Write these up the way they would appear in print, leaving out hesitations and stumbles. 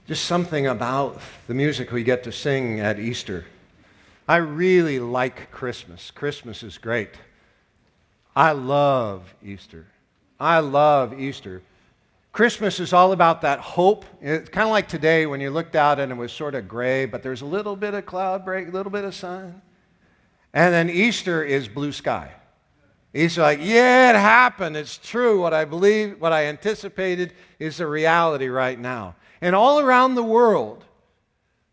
Just something about the music we get to sing at Easter. I really like Christmas. Christmas is great. I love Easter. I love Easter. Christmas is all about that hope. It's kind of like today when you looked out and it was sort of gray, but there's a little bit of cloud break, a little bit of sun. And then Easter is blue sky. He's like, yeah, it happened. It's true. What I believe, what I anticipated is a reality right now. And all around the world,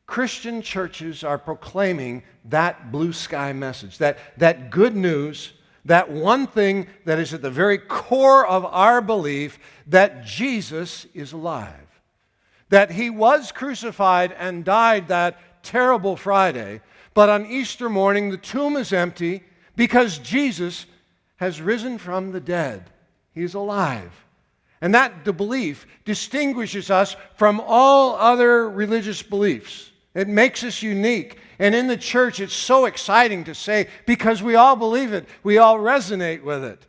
Christian churches are proclaiming that blue sky message, that good news, that one thing that is at the very core of our belief, that Jesus is alive, that he was crucified and died that terrible Friday, but on Easter morning the tomb is empty because Jesus has risen from the dead. He's alive. And that belief distinguishes us from all other religious beliefs. It makes us unique. And in the church, it's so exciting to say because we all believe it. We all resonate with it.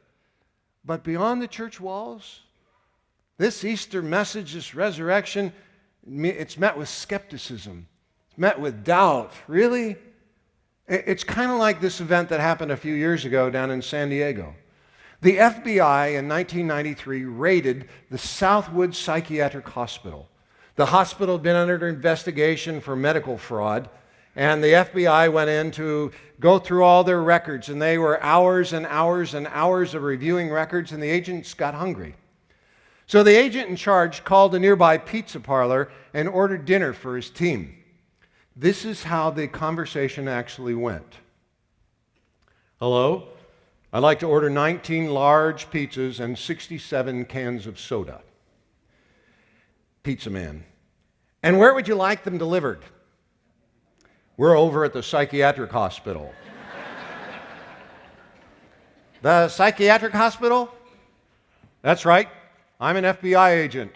But beyond the church walls, this Easter message, this resurrection, it's met with skepticism. It's met with doubt. Really? It's kind of like this event that happened a few years ago down in San Diego. The FBI in 1993 raided the Southwood Psychiatric Hospital. The hospital had been under investigation for medical fraud, and the FBI went in to go through all their records, and they were hours and hours and hours of reviewing records, and the agents got hungry. So the agent in charge called a nearby pizza parlor and ordered dinner for his team. This is how the conversation actually went. Hello? I'd like to order 19 large pizzas and 67 cans of soda. Pizza man. And where would you like them delivered? We're over at the psychiatric hospital. The psychiatric hospital? That's right. I'm an FBI agent.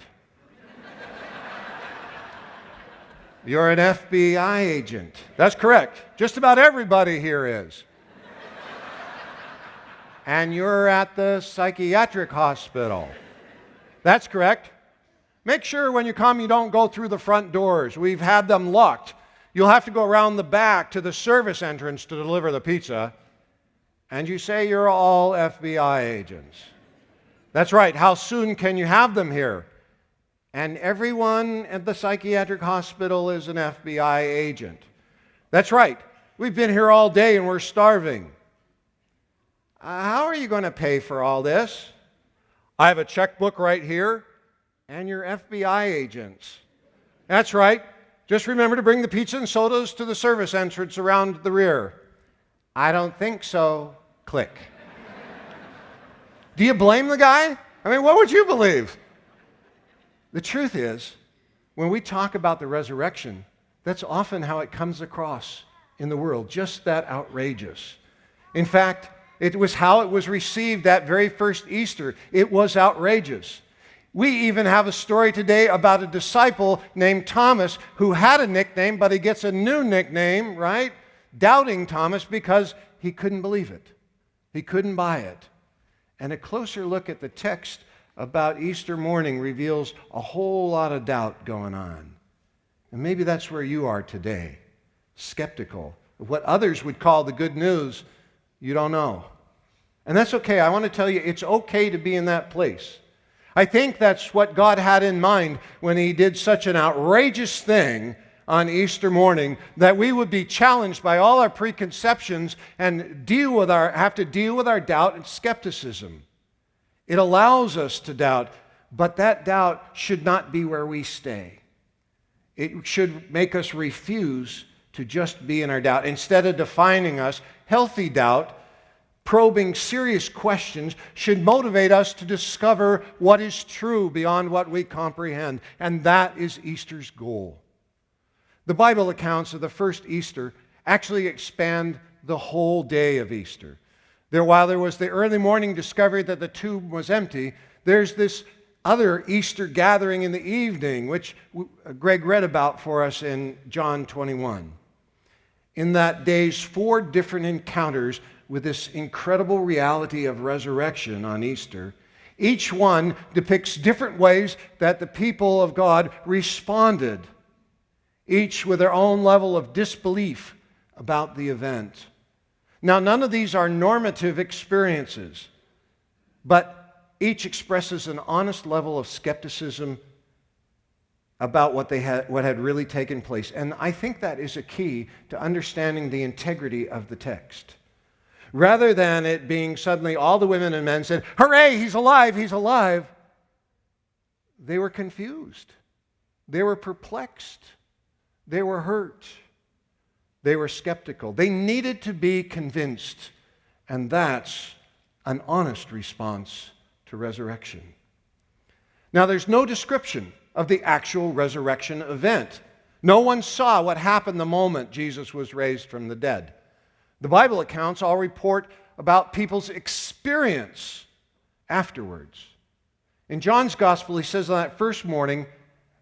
You're an FBI agent. That's correct. Just about everybody here is. And you're at the psychiatric hospital. That's correct. Make sure when you come you don't go through the front doors. We've had them locked. You'll have to go around the back to the service entrance to deliver the pizza. And you say you're all FBI agents. That's right. How soon can you have them here? And everyone at the psychiatric hospital is an FBI agent. That's right. We've been here all day and we're starving. How are you going to pay for all this? I have a checkbook right here, and you're FBI agents. That's right. Just remember to bring the pizza and sodas to the service entrance around the rear. I don't think so. Click. Do you blame the guy? I mean, what would you believe? The truth is, when we talk about the resurrection, that's often how it comes across in the world, just that outrageous. In fact, it was how it was received that very first Easter. It was outrageous. We even have a story today about a disciple named Thomas who had a nickname, but he gets a new nickname, right? Doubting Thomas, because he couldn't believe it. He couldn't buy it. And a closer look at the text about Easter morning reveals a whole lot of doubt going on. And maybe that's where you are today, skeptical of what others would call the good news. You don't know. And that's okay. I want to tell you, it's okay to be in that place. I think that's what God had in mind when he did such an outrageous thing on Easter morning, that we would be challenged by all our preconceptions and have to deal with our doubt and skepticism. It allows us to doubt, but that doubt should not be where we stay. It should make us refuse to just be in our doubt. Instead of defining us, healthy doubt, probing serious questions, should motivate us to discover what is true beyond what we comprehend. And that is Easter's goal. The Bible accounts of the first Easter actually expand the whole day of Easter. While there was the early morning discovery that the tomb was empty, there's this other Easter gathering in the evening, which Greg read about for us in John 21. In that day's 4 different encounters with this incredible reality of resurrection on Easter, each one depicts different ways that the people of God responded each with their own level of disbelief about the event. Now, none of these are normative experiences, but each expresses an honest level of skepticism about what had really taken place. And I think that is a key to understanding the integrity of the text. Rather than it being suddenly all the women and men said, "Hooray, he's alive, he's alive," they were confused. They were perplexed. They were hurt. They were skeptical. They needed to be convinced. And that's an honest response to resurrection. Now, there's no description of the actual resurrection event. No one saw what happened the moment Jesus was raised from the dead. The Bible accounts all report about people's experience afterwards. In John's gospel, he says on that first morning,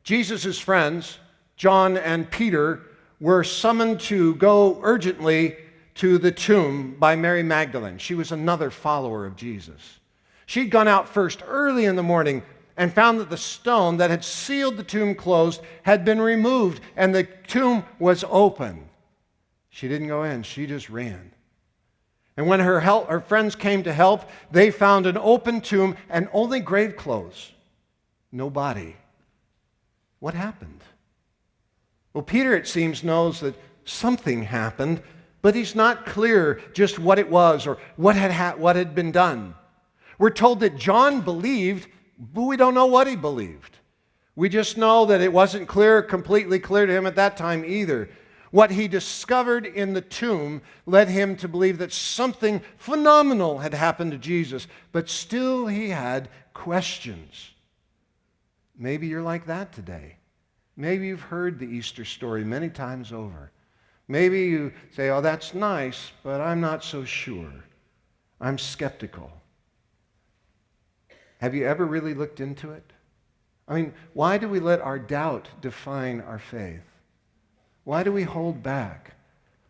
Jesus' friends, John and Peter, were summoned to go urgently to the tomb by Mary Magdalene. She was another follower of Jesus. She'd gone out first early in the morning and found that the stone that had sealed the tomb closed had been removed and the tomb was open. She didn't go in, she just ran. And when her friends came to help, they found an open tomb and only grave clothes. No body. What happened? Well, Peter, it seems, knows that something happened, but he's not clear just what it was or what had been done. We're told that John believed, but we don't know what he believed. We just know that it wasn't completely clear to him at that time either. What he discovered in the tomb led him to believe that something phenomenal had happened to Jesus, but still he had questions. Maybe you're like that today. Maybe you've heard the Easter story many times over. Maybe you say, "Oh, that's nice, but I'm not so sure. I'm skeptical." Have you ever really looked into it? I mean, why do we let our doubt define our faith? Why do we hold back?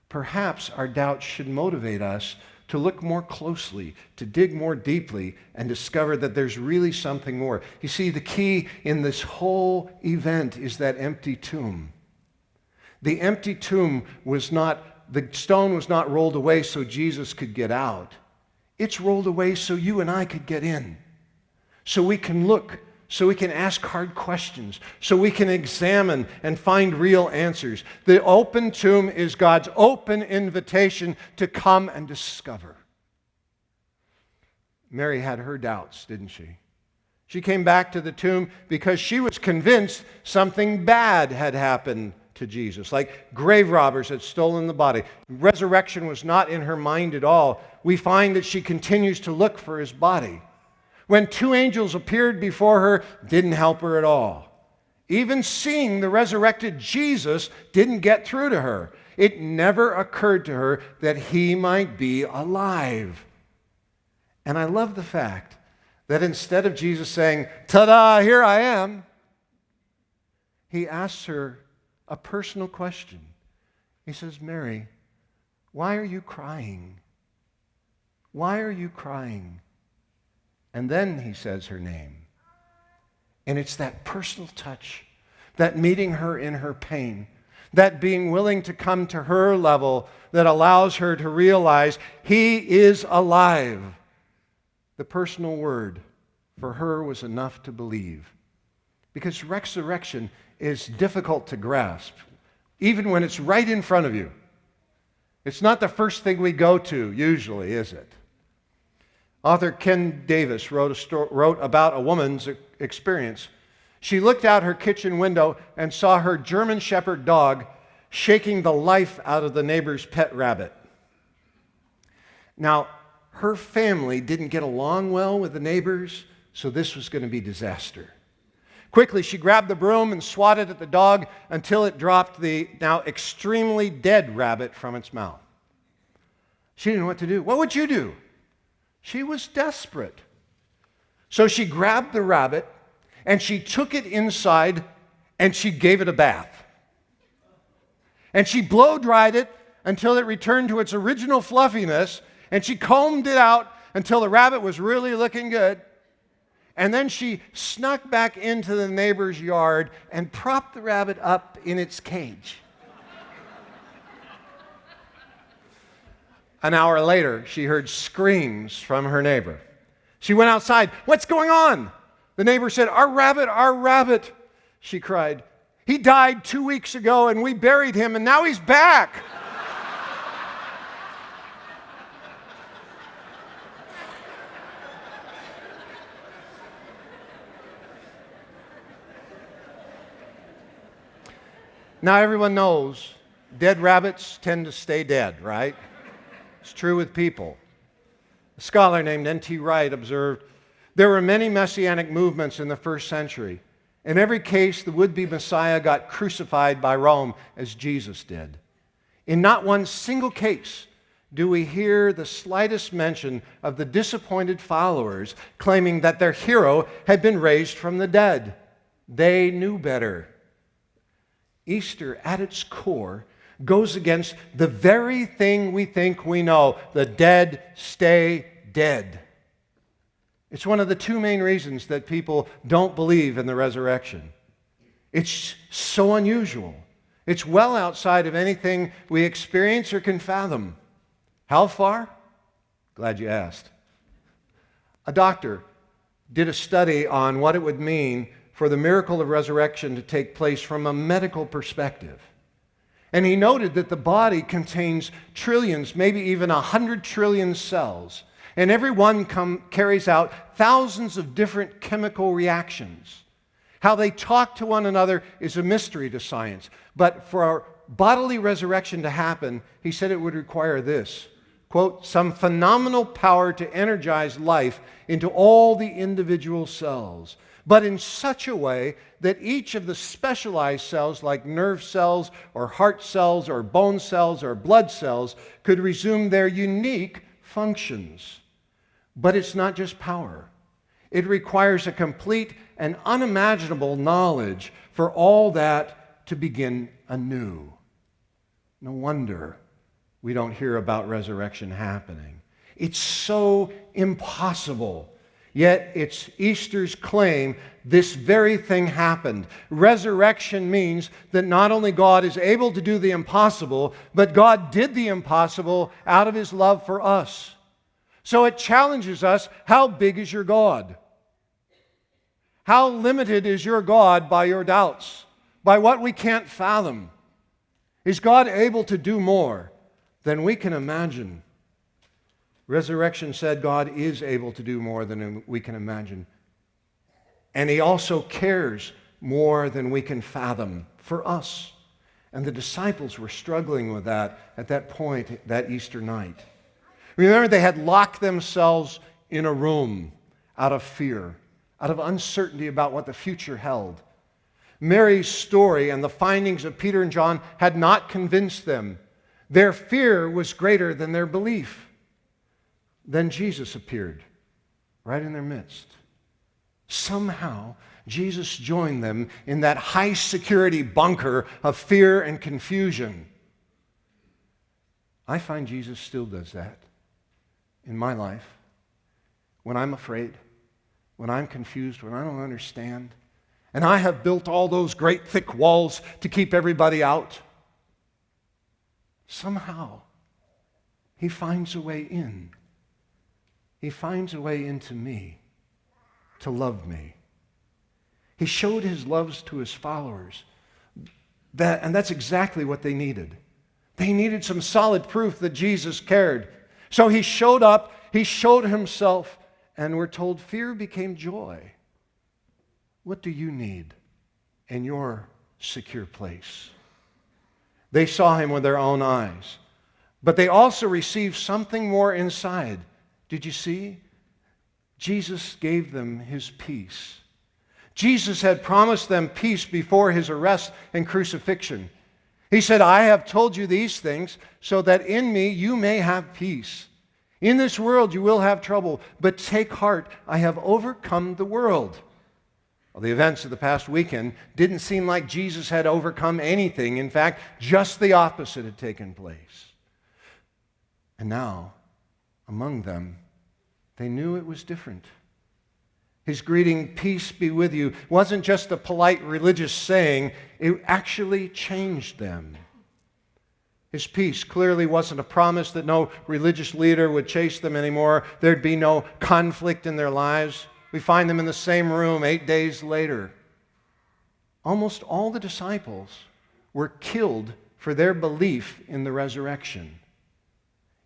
Perhaps our doubt should motivate us to look more closely, to dig more deeply, and discover that there's really something more. You see, the key in this whole event is that empty tomb. The empty tomb the stone was not rolled away so Jesus could get out. It's rolled away so you and I could get in. So we can look, so we can ask hard questions, so we can examine and find real answers. The open tomb is God's open invitation to come and discover. Mary had her doubts, didn't she? She came back to the tomb because she was convinced something bad had happened to Jesus, like grave robbers had stolen the body. Resurrection was not in her mind at all. We find that she continues to look for his body. When two angels appeared before her, didn't help her at all. Even seeing the resurrected Jesus didn't get through to her. It never occurred to her that he might be alive. And I love the fact that instead of Jesus saying, "Ta-da, here I am," he asks her a personal question. He says, "Mary, why are you crying? Why are you crying?" And then he says her name. And it's that personal touch, that meeting her in her pain, that being willing to come to her level that allows her to realize he is alive. The personal word for her was enough to believe. Because resurrection is difficult to grasp, even when it's right in front of you. It's not the first thing we go to, usually, is it? Author Ken Davis wrote about a woman's experience. She looked out her kitchen window and saw her German Shepherd dog shaking the life out of the neighbor's pet rabbit. Now, her family didn't get along well with the neighbors, so this was going to be disaster. Quickly, she grabbed the broom and swatted at the dog until it dropped the now extremely dead rabbit from its mouth. She didn't know what to do. What would you do? She was desperate. So she grabbed the rabbit and she took it inside and she gave it a bath. And she blow-dried it until it returned to its original fluffiness, and she combed it out until the rabbit was really looking good. And then she snuck back into the neighbor's yard and propped the rabbit up in its cage. An hour later, she heard screams from her neighbor. She went outside. "What's going on?" The neighbor said, our rabbit," she cried. "He died 2 weeks ago and we buried him and now he's back." Now everyone knows dead rabbits tend to stay dead, right? It's true with people. A scholar named N.T. Wright observed, there were many messianic movements in the first century. In every case, the would-be Messiah got crucified by Rome as Jesus did. In not one single case do we hear the slightest mention of the disappointed followers claiming that their hero had been raised from the dead. They knew better. Easter, at its core, goes against the very thing we think we know. The dead stay dead. It's one of the two main reasons that people don't believe in the resurrection. It's so unusual. It's well outside of anything we experience or can fathom. How far? Glad you asked. A doctor did a study on what it would mean for the miracle of resurrection to take place from a medical perspective. And he noted that the body contains trillions, maybe even 100 trillion cells. And every one carries out thousands of different chemical reactions. How they talk to one another is a mystery to science. But for our bodily resurrection to happen, he said it would require this, quote, some phenomenal power to energize life into all the individual cells, but in such a way that each of the specialized cells, like nerve cells or heart cells or bone cells or blood cells, could resume their unique functions. But it's not just power. It requires a complete and unimaginable knowledge for all that to begin anew. No wonder we don't hear about resurrection happening. It's so impossible. Yet it's Easter's claim this very thing happened. Resurrection means that not only God is able to do the impossible, but God did the impossible out of His love for us. So it challenges us, how big is your God? How limited is your God by your doubts, by what we can't fathom? Is God able to do more than we can imagine? Resurrection said God is able to do more than we can imagine. And He also cares more than we can fathom for us. And the disciples were struggling with that at that point, that Easter night. Remember, they had locked themselves in a room out of fear, out of uncertainty about what the future held. Mary's story and the findings of Peter and John had not convinced them. Their fear was greater than their belief. Then Jesus appeared right in their midst. Somehow, Jesus joined them in that high security bunker of fear and confusion. I find Jesus still does that in my life. When I'm afraid, when I'm confused, when I don't understand, and I have built all those great thick walls to keep everybody out, somehow He finds a way in. He finds a way into me to love me. He showed His love to His followers. And that's exactly what they needed. They needed some solid proof that Jesus cared. So He showed up, He showed Himself, and we're told fear became joy. What do you need in your secure place? They saw Him with their own eyes, but they also received something more inside. Did you see? Jesus gave them His peace. Jesus had promised them peace before His arrest and crucifixion. He said, I have told you these things so that in me you may have peace. In this world you will have trouble, but take heart, I have overcome the world. Well, the events of the past weekend didn't seem like Jesus had overcome anything. In fact, just the opposite had taken place. And now, among them, they knew it was different. His greeting, "Peace be with you," wasn't just a polite religious saying. It actually changed them. His peace clearly wasn't a promise that no religious leader would chase them anymore. There'd be no conflict in their lives. We find them in the same room 8 days later. Almost all the disciples were killed for their belief in the resurrection.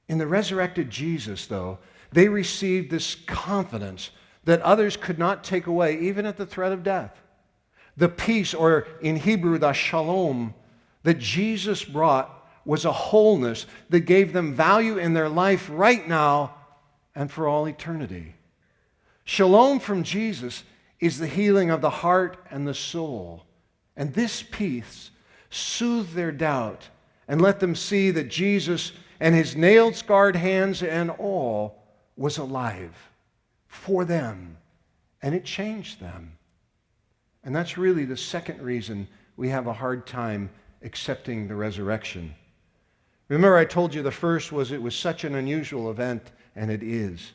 In the resurrected Jesus, though, they received this confidence that others could not take away, even at the threat of death. The peace, or in Hebrew, the shalom, that Jesus brought was a wholeness that gave them value in their life right now and for all eternity. Shalom from Jesus is the healing of the heart and the soul. And this peace soothed their doubt and let them see that Jesus and his nail-scarred hands and all was alive for them. And it changed them. And that's really the second reason we have a hard time accepting the resurrection. Remember, I told you the first was it was such an unusual event, and it is.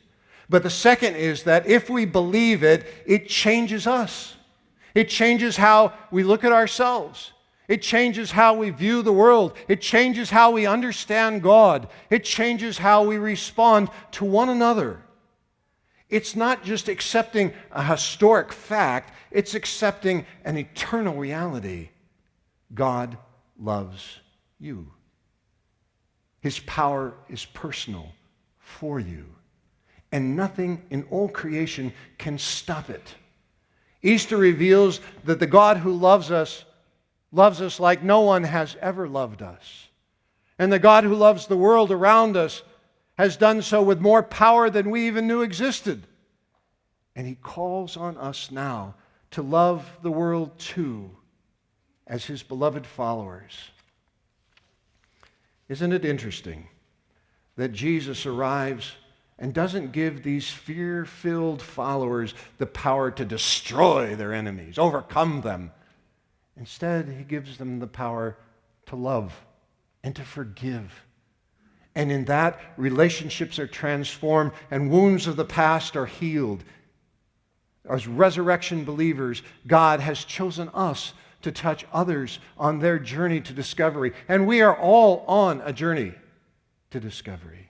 But the second is that if we believe it, it changes us. It changes how we look at ourselves. It changes how we view the world. It changes how we understand God. It changes how we respond to one another. It's not just accepting a historic fact, it's accepting an eternal reality. God loves you. His power is personal for you, and nothing in all creation can stop it. Easter reveals that the God who loves us like no one has ever loved us. And the God who loves the world around us has done so with more power than we even knew existed. And he calls on us now to love the world too, as his beloved followers. Isn't it interesting that Jesus arrives and doesn't give these fear-filled followers the power to destroy their enemies, overcome them? Instead, he gives them the power to love and to forgive. And in that, relationships are transformed and wounds of the past are healed. As resurrection believers, God has chosen us to touch others on their journey to discovery. And we are all on a journey to discovery.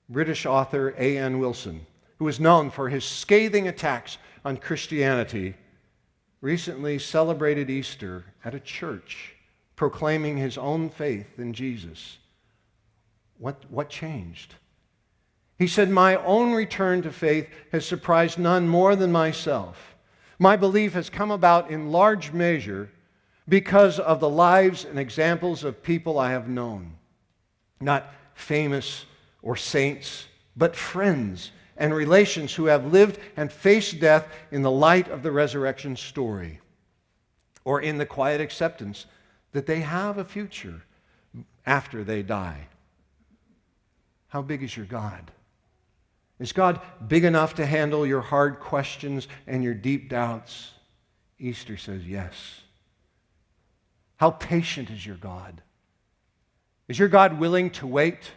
British author A.N. Wilson, who is known for his scathing attacks on Christianity, recently celebrated Easter at a church, proclaiming his own faith in Jesus. What changed? He said, "My own return to faith has surprised none more than myself. My belief has come about in large measure because of the lives and examples of people I have known. Not famous or saints, but friends and relations who have lived and faced death in the light of the resurrection story, or in the quiet acceptance that they have a future after they die." How big is your God? Is God big enough to handle your hard questions and your deep doubts? Easter says yes. How patient is your God? Is your God willing to wait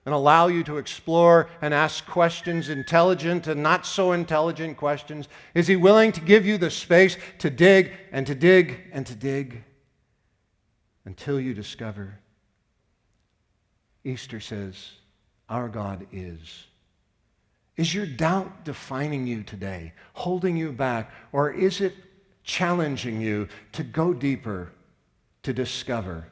and allow you to explore and ask questions, intelligent and not so intelligent questions? Is he willing to give you the space to dig and to dig and to dig until you discover? Easter says, our God is. Is your doubt defining you today, holding you back, or is it challenging you to go deeper, to discover?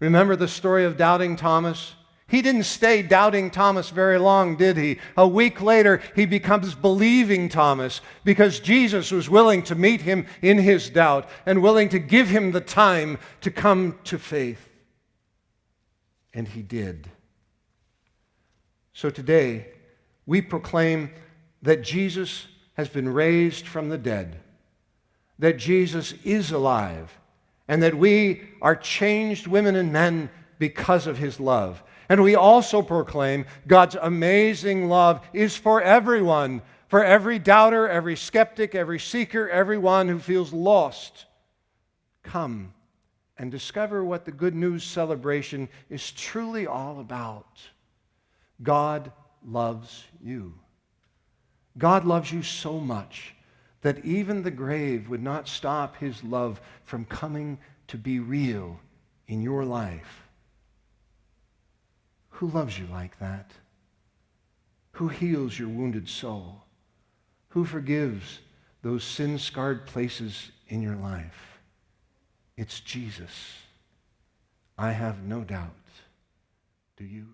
Remember the story of doubting Thomas? He didn't stay doubting Thomas very long, did he? A week later, he becomes believing Thomas because Jesus was willing to meet him in his doubt and willing to give him the time to come to faith. And he did. So today, we proclaim that Jesus has been raised from the dead, that Jesus is alive, and that we are changed women and men because of his love. And we also proclaim God's amazing love is for everyone, for every doubter, every skeptic, every seeker, everyone who feels lost. Come and discover what the Good News celebration is truly all about. God loves you. God loves you so much that even the grave would not stop his love from coming to be real in your life. Who loves you like that? Who heals your wounded soul? Who forgives those sin-scarred places in your life? It's Jesus. I have no doubt. Do you?